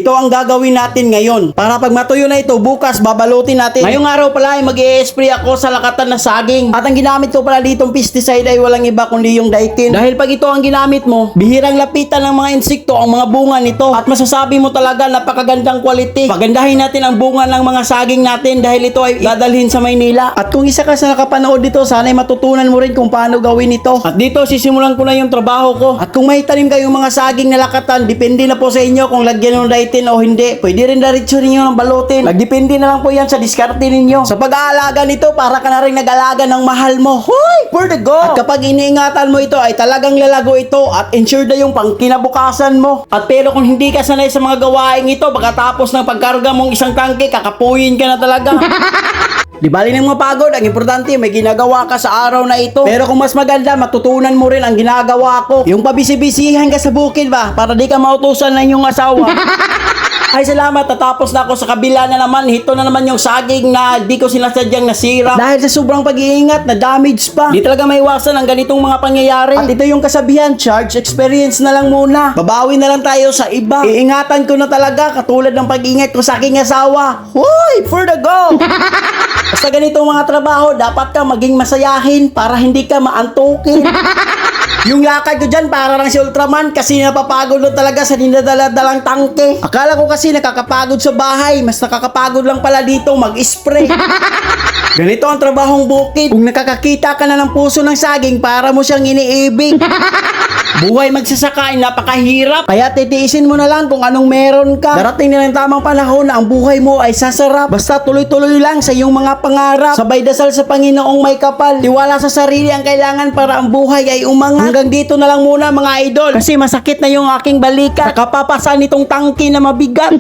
Ito ang gagawin natin ngayon. Para pag matuyo na ito, bukas babalutin natin. Ngayong araw pala ay mag-i-spray ako sa lakatan na saging. At ang ginamit ko pala ditong pesticide ay walang iba kundi yung Daikin. Dahil pag ito ang ginamit mo, bihirang lapitan ng mga insekto ang mga bunga nito. At masasabi mo talaga napakagandang quality. Pagandahin natin ang bunga ng mga saging natin dahil ito ay dadalhin sa Maynila. At kung isa ka sa nakapanood dito, sana ay matutunan mo rin kung paano gawin ito. At dito sisimulan ko na yung trabaho ko. At kung may tanim kayong mga saging na lakatan, depende na po sa inyo kung lagyan ng Daikin o hindi. Pwede rin diretso ninyo ng balutin. Nagdepende na lang po yan sa diskarte ninyo. Sa pag-aalaga nito, para ka na rin nag-alaga ng mahal mo. Hoy! For the go! At kapag iniingatan mo ito, ay talagang lalago ito at ensure na yung pangkinabukasan mo. At pero kung hindi ka sanay sa mga gawaing ito, pagkatapos ng pagkarga mong isang tangke, kakapuyin ka na talaga. Di bali ng mga pagod, ang importante may ginagawa ka sa araw na ito. Pero kung mas maganda, matutunan mo rin ang ginagawa ko. Yung pabisi-bisihan ka sa bukid ba, para di ka mautusan ng iyong asawa. Ay salamat, tatapos na ako sa kabila na naman. Ito na naman yung saging na di ko sinasadyang nasira. Dahil sa sobrang pag-iingat, na damage pa. Di talaga maiwasan ang ganitong mga pangyayari. At ito yung kasabihan, charge experience na lang muna. Babawi na lang tayo sa iba. Iingatan ko na talaga, katulad ng pag-ingat ko sa aking asawa. Hoy! For the go! Sa ganitong mga trabaho, dapat ka maging masayahin para hindi ka maantukin. Yung lakad ko dyan para lang si Ultraman kasi napapagod na talaga sa dinadala-dalang tangke. Akala ko kasi nakakapagod sa bahay, mas nakakapagod lang pala dito mag-spray. Ganito ang trabahong bukid. Kung nakakakita ka na ng puso ng saging, para mo siyang iniibig. Buhay magsasaka ay napakahirap. Kaya titiisin mo na lang kung anong meron ka. Darating na ng tamang panahon na ang buhay mo ay sasarap. Basta tuloy-tuloy lang sa iyong mga pangarap. Sabay dasal sa Panginoong may kapal. Tiwala sa sarili ang kailangan para ang buhay ay umangat. Hanggang dito na lang muna mga idol. Kasi masakit na yung aking balikat. Nakapapasan itong tangki na mabigat.